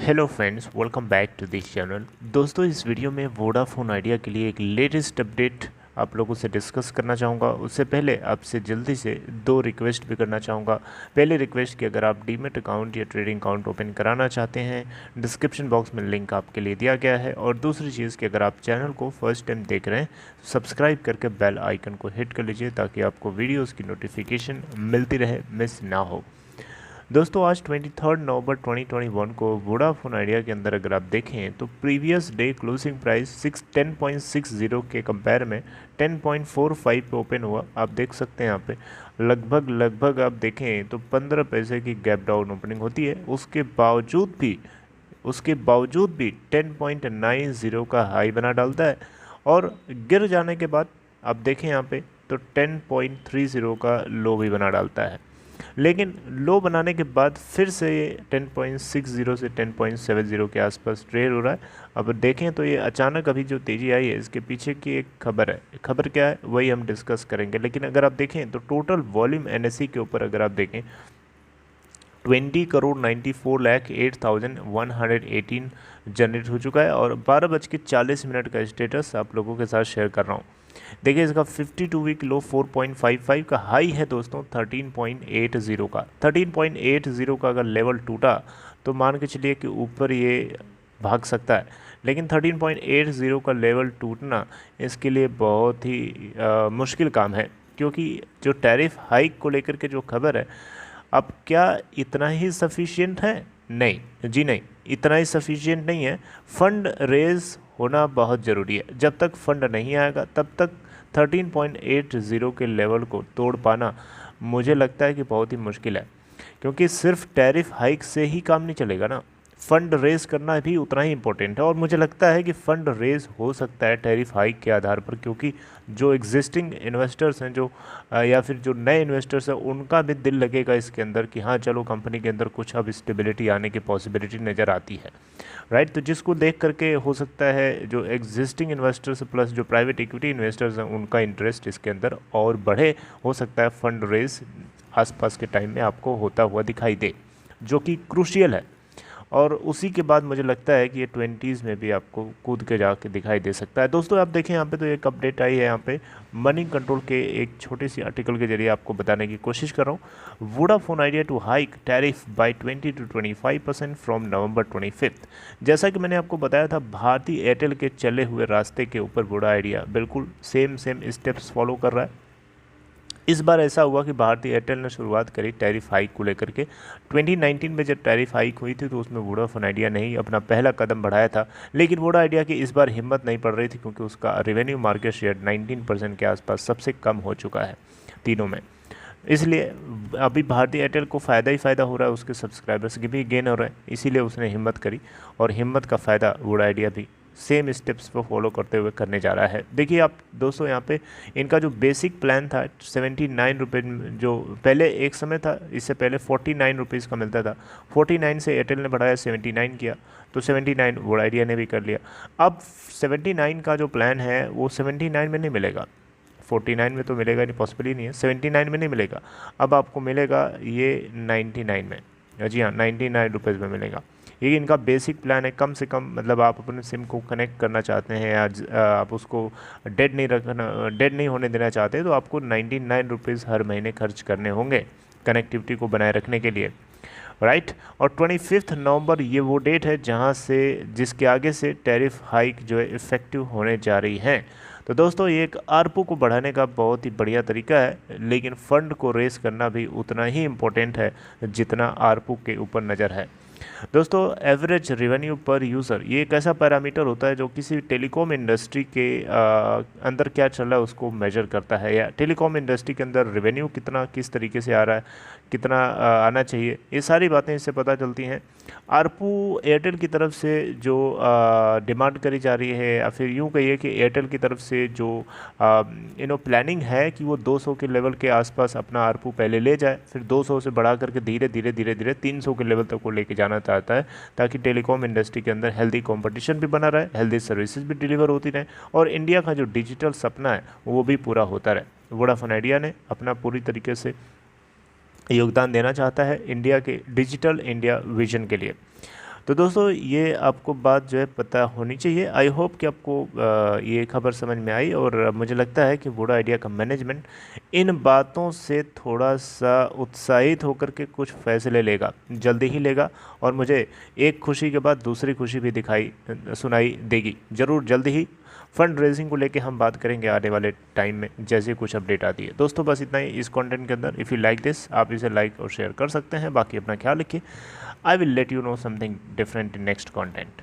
Hello friends, welcome back to this channel. दोस्तों, इस video में वोडाफोन आइडिया के लिए एक लेटेस्ट अपडेट आप लोगों से डिस्कस करना चाहूँगा। उससे पहले आपसे जल्दी से दो रिक्वेस्ट भी करना चाहूँगा। पहली रिक्वेस्ट कि अगर आप डीमेट अकाउंट या ट्रेडिंग अकाउंट ओपन कराना चाहते हैं, डिस्क्रिप्शन बॉक्स में लिंक आपके लिए दिया गया है। और दूसरी चीज़ कि अगर आप चैनल को फर्स्ट टाइम देख रहे हैं तो सब्सक्राइब करके बेल आइकन को हिट कर लीजिए ताकि आपको वीडियोज़ की नोटिफिकेशन मिलती रहे, मिस ना हो। दोस्तों, आज 23 नवंबर 2021 को वोडाफोन आइडिया के अंदर अगर आप देखें तो प्रीवियस डे क्लोजिंग प्राइस 10.60 के कंपेयर में 10.45 पे ओपन हुआ। आप देख सकते हैं यहाँ पे लगभग आप देखें तो 15 पैसे की गैप डाउन ओपनिंग होती है। उसके बावजूद भी 10.90 का हाई बना डालता है और गिर जाने के बाद आप देखें यहाँ पे तो 10.30 का लो भी बना डालता है। लेकिन लो बनाने के बाद फिर से ये 10.60 से 10.70 के आसपास ट्रेड हो रहा है। अब देखें तो ये अचानक अभी जो तेज़ी आई है इसके पीछे की एक खबर है। खबर क्या है वही हम डिस्कस करेंगे। लेकिन अगर आप देखें तो टोटल वॉल्यूम एनएसई के ऊपर अगर आप देखें 20,94,08,118 जनरेट हो चुका है और 12:40 का स्टेटस आप लोगों के साथ शेयर कर रहा हूँ। देखिए, इसका 52 वीक लो 4.55 का हाई है दोस्तों 13.80 का। 13.80 का अगर लेवल टूटा तो मान के चलिए कि ऊपर ये भाग सकता है। लेकिन 13.80 का लेवल टूटना इसके लिए बहुत ही मुश्किल काम है, क्योंकि जो टैरिफ हाइक को लेकर के जो खबर है, अब क्या इतना ही सफिशिएंट है? नहीं जी नहीं, इतना ही सफिशिएंट नहीं है। फंड रेज होना बहुत ज़रूरी है। जब तक फंड नहीं आएगा तब तक 13.80 के लेवल को तोड़ पाना मुझे लगता है कि बहुत ही मुश्किल है, क्योंकि सिर्फ टैरिफ हाइक से ही काम नहीं चलेगा ना। फंड रेज करना भी उतना ही इम्पोर्टेंट है और मुझे लगता है कि फंड रेज हो सकता है टैरिफ हाइक के आधार पर, क्योंकि जो एग्जिस्टिंग इन्वेस्टर्स हैं या फिर जो नए इन्वेस्टर्स हैं उनका भी दिल लगेगा इसके अंदर कि हाँ चलो, कंपनी के अंदर कुछ अब स्टेबिलिटी आने की पॉसिबिलिटी नज़र आती है, राइट। तो जिसको देख करके हो सकता है जो एग्जिस्टिंग इन्वेस्टर्स प्लस जो प्राइवेट इक्विटी इन्वेस्टर्स हैं उनका इंटरेस्ट इसके अंदर और बढ़े। हो सकता है फंड रेज आसपास के टाइम में आपको होता हुआ दिखाई दे, जो कि क्रूशियल है। और उसी के बाद मुझे लगता है कि ये 20s में भी आपको कूद के जाके दिखाई दे सकता है। दोस्तों, आप देखें यहाँ पे तो एक अपडेट आई है। यहाँ पे मनी कंट्रोल के एक छोटे सी आर्टिकल के जरिए आपको बताने की कोशिश कर रहा हूँ। Vodafone Idea to hike tariff by 20 to 25% from November 25। जैसा कि मैंने आपको बताया था, भारतीय एयरटेल के चले हुए रास्ते के ऊपर वोडा आइडिया बिल्कुल सेम स्टेप्स फॉलो कर रहा है। इस बार ऐसा हुआ कि भारतीय एयरटेल ने शुरुआत करी टैरिफ हाइक को लेकर के। 2019 में जब टैरिफ हाइक हुई थी तो उसमें वोडाफोन आइडिया ने ही अपना पहला कदम बढ़ाया था। लेकिन वोडा आइडिया की इस बार हिम्मत नहीं पड़ रही थी, क्योंकि उसका रेवेन्यू मार्केट शेयर 19% के आसपास सबसे कम हो चुका है तीनों में। इसलिए अभी भारतीय एयरटेल को फ़ायदा ही फ़ायदा हो रहा है, उसके सब्सक्राइबर्स की भी गेन हो रहा है। इसीलिए उसने हिम्मत करी और हिम्मत का फ़ायदा वोडा आइडिया भी सेम स्टेप्स को फॉलो करते हुए करने जा रहा है। देखिए आप दोस्तों, यहाँ पे इनका जो बेसिक प्लान था 79 रुपये, जो पहले एक समय था, इससे पहले 49 रुपीज़ का मिलता था। 49 से एयरटेल ने बढ़ाया 79 किया, तो 79 वोडा आइडिया ने भी कर लिया। अब 79 का जो प्लान है वो 79 में नहीं मिलेगा, 49 में तो मिलेगा नहीं, पॉसिबल ही नहीं है। 79 में नहीं मिलेगा, अब आपको मिलेगा ये 99 में। जी हाँ, 99 रुपीज़ में मिलेगा। ये इनका बेसिक प्लान है। कम से कम मतलब आप अपने सिम को कनेक्ट करना चाहते हैं, आज आप उसको डेड नहीं होने देना चाहते, तो आपको 99 रुपीज़ हर महीने खर्च करने होंगे कनेक्टिविटी को बनाए रखने के लिए, राइट। और 25 नवंबर ये वो डेट है जिसके आगे से टैरिफ हाइक जो है इफ़ेक्टिव होने जा रही है। तो दोस्तों, ये एक आरपू को बढ़ाने का बहुत ही बढ़िया तरीका है, लेकिन फ़ंड को रेस करना भी उतना ही इम्पोर्टेंट है जितना आरपू के ऊपर नज़र है। दोस्तों, एवरेज रेवेन्यू पर यूज़र ये एक ऐसा पैरामीटर होता है जो किसी टेलीकॉम इंडस्ट्री के अंदर क्या चल रहा है उसको मेजर करता है, या टेलीकॉम इंडस्ट्री के अंदर रेवेन्यू कितना किस तरीके से आ रहा है, कितना आना चाहिए, ये सारी बातें इससे पता चलती हैं। आरपू एयरटेल की तरफ से जो डिमांड करी जा रही है, या फिर यूँ कहिए कि एयरटेल की तरफ से जो प्लानिंग है कि वो 200 के लेवल के आसपास अपना आरपू पहले ले जाए, फिर 200 से बढ़ा करके धीरे धीरे 300 के लेवल तक को लेके जाना चाहता है, ताकि टेलीकॉम इंडस्ट्री के अंदर हेल्दी कंपटीशन भी बना रहे, हेल्दी सर्विसेज भी डिलीवर होती रहे और इंडिया का जो डिजिटल सपना है वो भी पूरा होता रहे। वोडाफोन आइडिया ने अपना पूरी तरीके से योगदान देना चाहता है इंडिया के डिजिटल इंडिया विजन के लिए। तो दोस्तों ये आपको बात जो है पता होनी चाहिए। आई होप कि आपको ये खबर समझ में आई, और मुझे लगता है कि वोडा आइडिया का मैनेजमेंट इन बातों से थोड़ा सा उत्साहित होकर के कुछ फैसले लेगा, जल्दी ही लेगा। और मुझे एक खुशी के बाद दूसरी खुशी भी सुनाई देगी ज़रूर जल्दी ही। फंड रेजिंग को लेके हम बात करेंगे आने वाले टाइम में, जैसे कुछ अपडेट आती है। दोस्तों बस इतना ही इस कंटेंट के अंदर। इफ़ यू लाइक दिस, आप इसे लाइक और शेयर कर सकते हैं। बाकी अपना ख्याल रखिए। I will let you know something different in next content.